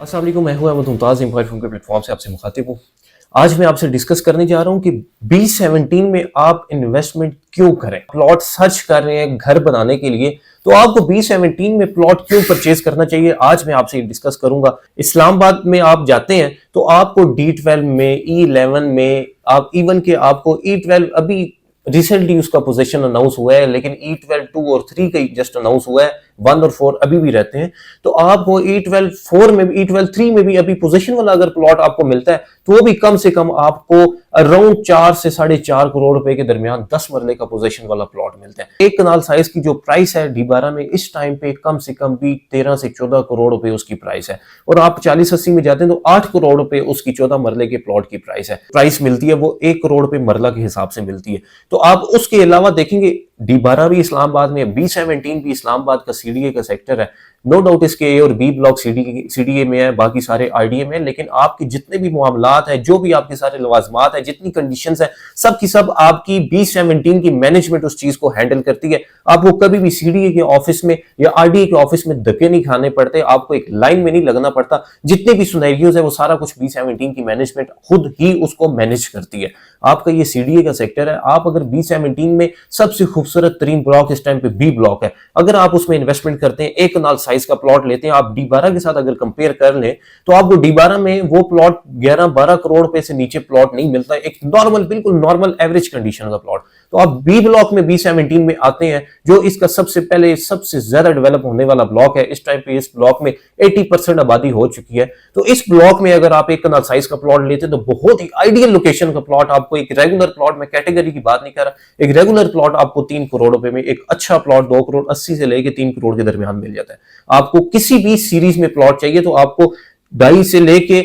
अस्सलाम वालेकुम, मैं हूं अहमद मुमताज एम्पायर फर्म के प्लेटफॉर्म से आपसे मुखातिब हूं। आज मैं आपसे डिस्कस करने जा रहा हूं कि B17 में आप इन्वेस्टमेंट क्यों करें। प्लॉट सर्च कर रहे हैं घर बनाने के लिए तो आपको B17 में प्लॉट क्यों परचेज करना चाहिए, आज मैं आपसे डिस्कस करूंगा। इस्लामाबाद में आप जाते हैं तो आपको D12 में, E11 में, आप इवन के आपको E12 अभी रिसेंटली उसका पोजीशन अनाउंस हुआ है, लेकिन E12 2 और 3 का जस्ट अनाउंस हुआ है, 1 और 4 अभी भी रहते हैं। तो आपको E12 4 में भी, E12 3 में भी अभी पोजीशन वाला अगर प्लॉट आपको मिलता है तो वो भी कम से कम आपको अराउंड 4 से 4.5 करोड़ रुपए के दरमियान 10 मरले का पोजीशन वाला प्लॉट मिलता है। एक कनाल साइज की जो प्राइस है D12 में इस टाइम पे कम से कम भी 13 से 14 करोड़ रुपए उसकी प्राइस है, और आप 40-80 में जाते हैं तो 8 करोड़ रुपए उसकी 14 मरले के प्लॉट की प्राइस मिलती है। वो 1 करोड़ रुपए मरला के हिसाब से मिलती है। तो आप उसके अलावा देखेंगे D12 भी इस्लामाबाद में, B17 भी इस्लामाबाद का सीडीए का सेक्टर है। नो डाउट इसके ए और बी ब्लॉक सीडीए में है, बाकी सारे आईडीए में, लेकिन आपके जितने भी मामलात है, जो भी आपके सारे लवाजमात है, जितनी कंडीशंस है, सब की सब आपकी B17 की मैनेजमेंट उस चीज को हैंडल करती है। आपको कभी भी सीडीए के ऑफिस में या आरडीए के ऑफिस में धक्के नहीं खाने पड़ते, आपको एक लाइन में नहीं लगना पड़ता। जितने भी सिनेरियोज है वो सारा कुछ B17 की मैनेजमेंट खुद ही उसको मैनेज करती है। आपका ये सीडीए का सेक्टर है। आप अगर B17 में सबसे खूबसूरत तरीन ब्लॉक इस टाइम पे बी ब्लॉक है, अगर आप उसमें इन्वेस्टमेंट करते हैं, एक कनाल साइज का प्लॉट लेते हैं, आप D12 के साथ अगर कंपेयर कर लें तो आपको D12 में वो प्लॉट 11-12 करोड़ रुपए से नीचे प्लॉट नहीं मिलता, एक नॉर्मल, बिल्कुल नॉर्मल एवरेज कंडीशन का प्लॉट। तो आप बी ब्लॉक में B17 में आते हैं, जो इसका सबसे पहले सबसे ज्यादा डेवलप होने वाला ब्लॉक है। इस टाइम पे इस ब्लॉक में 80% आबादी हो चुकी है। तो इस ब्लॉक में अगर आप एक कनाल साइज का प्लॉट लेते हैं तो बहुत ही आइडियल लोकेशन का प्लॉट आपको, एक रेगुलर प्लॉट में कैटेगरी की बात नहीं कर रहा, एक रेगुलर प्लॉट आपको 3 करोड़ रुपए में, एक अच्छा प्लॉट 2 करोड़ 80 से लेके 3 करोड़ के दरमियान मिल जाता है। आपको किसी भी सीरीज में प्लॉट चाहिए तो आपको 2.5 से लेके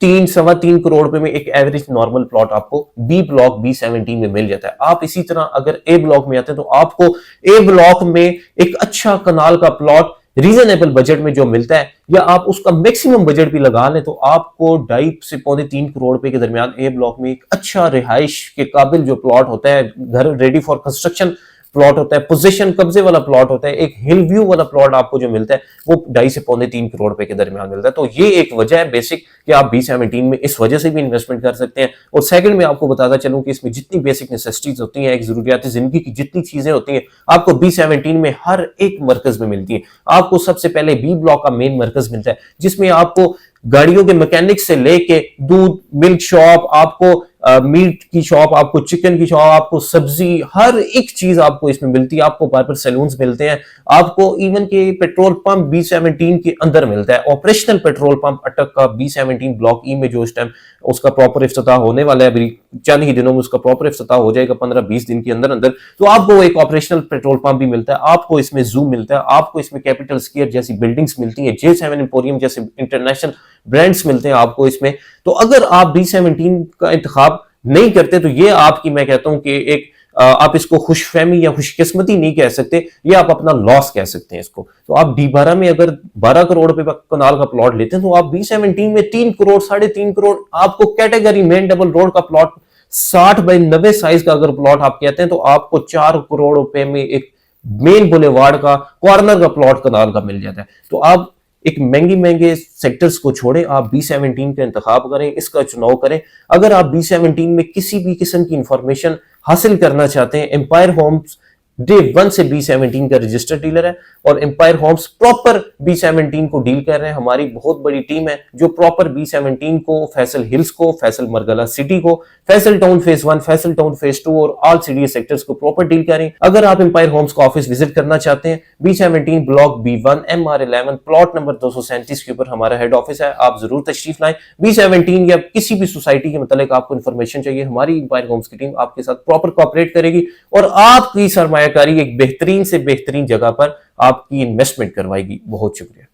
3-3.25 करोड़ रुपए में एक एवरेज नॉर्मल प्लॉट आपको बी ब्लॉक B17 में मिल जाता है। आप इसी तरह अगर ए ब्लॉक में आते हैं तो आपको ए ब्लॉक में एक अच्छा कनाल का प्लॉट रीजनेबल बजट में जो मिलता है, या आप उसका मैक्सिमम बजट भी लगा लें तो आपको 2.5 से 3 करोड़ रुपए के दरमियान ए ब्लॉक में एक अच्छा रिहाइश के काबिल जो प्लॉट होता है, घर रेडी फॉर कंस्ट्रक्शन प्लॉट होता है, पोजीशन कब्जे वाला प्लॉट होता है, एक हिल व्यू वाला प्लॉट आपको जो मिलता है वो 2.5 से 3 करोड़ रुपए के दरमियान मिलता है। तो ये एक वजह है बेसिक कि आप B17 में इस वजह से भी इन्वेस्टमेंट कर सकते हैं। और सेकंड में आपको बताता चलूं कि इसमें जितनी बेसिक नेसेसिटीज होती हैं, एक जरूरियात जिंदगी की जितनी चीजें होती हैं, आपको B17 में हर एक मरकज में मिलती है। आपको सबसे पहले बी ब्लॉक का मेन मरकज मिलता है, जिसमें आपको गाड़ियों के मैकेनिक से लेके दूध मिल्क शॉप, आपको मीट की शॉप, आपको चिकन की शॉप, आपको सब्जी, हर एक चीज आपको इसमें मिलती है। आपको बार्बर सैलून्स मिलते हैं, आपको इवन के पेट्रोल पंप B17 के अंदर मिलता है। ऑपरेशनल पेट्रोल पंप अटक का B17 ब्लॉक ई में जो इस टाइम उसका प्रॉपर इफ्तिताह होने वाला है, अभी चंद ही दिनों में उसका प्रॉपर इफ्तिताह हो जाएगा, 15-20 दिन के अंदर अंदर। तो आपको एक ऑपरेशनल पेट्रोल पंप भी मिलता है, आपको इसमें जू मिलता है, आपको इसमें कैपिटल स्क्वायर जैसी बिल्डिंग्स मिलती है, J7 एम्पोरियम जैसे इंटरनेशनल ब्रांड्स मिलते हैं आपको इसमें। तो अगर आप B17 का इंतखाब नहीं करते तो ये आपकी, मैं कहता हूं कि एक आप इसको खुशफहमी या खुशकिस्मती नहीं कह सकते, ये आप अपना लॉस कह सकते हैं इसको। तो आप D12 में अगर 12 करोड़ रुपए कनाल का प्लॉट लेते हैं तो आप B17 में 3 करोड़ 3.5 करोड़ आपको कैटेगरी मेन डबल रोड का प्लॉट 60 बाई 90 साइज का अगर प्लॉट आप कहते हैं तो आपको 4 करोड़ रुपए में एक मेन बुलेवार्ड का कॉर्नर का प्लॉट कनाल का मिल जाता है। तो आप एक महंगे सेक्टर्स को छोड़े, आप B17 का इंतखाब करें, इसका चुनाव करें। अगर आप B17 में किसी भी किस्म की इंफॉर्मेशन हासिल करना चाहते हैं, एम्पायर होम्स डे 1 से B17 का रजिस्टर्ड डीलर है, और एम्पायर होम्स प्रॉपर B17 को डील कर रहे हैं। हमारी बहुत बड़ी टीम है जो प्रॉपर B17 को, फैसल हिल्स को, फैसल मरगला सिटी को, Faisal town phase 1, Faisal town phase 2 और ऑल सीडीए सेक्टर्स को प्रॉपर डील करें। अगर आप एम्पायर होम्स का ऑफिस विजिट करना चाहते हैं, B17 block B1 MR11 plot number 237 के ऊपर हमारा हेड ऑफिस है, आप जरूर तशरीफ लाएं। B17 या किसी भी सोसाइटी के मतलब आपको इन्फॉर्मेशन चाहिए, हमारी एम्पायर होम्स की टीम आपके साथ प्रॉपर कोऑपरेट करेगी और आपकी सरमायाकारी एक बेहतरीन से बेहतरीन जगह पर आपकी इन्वेस्टमेंट करवाएगी। बहुत शुक्रिया।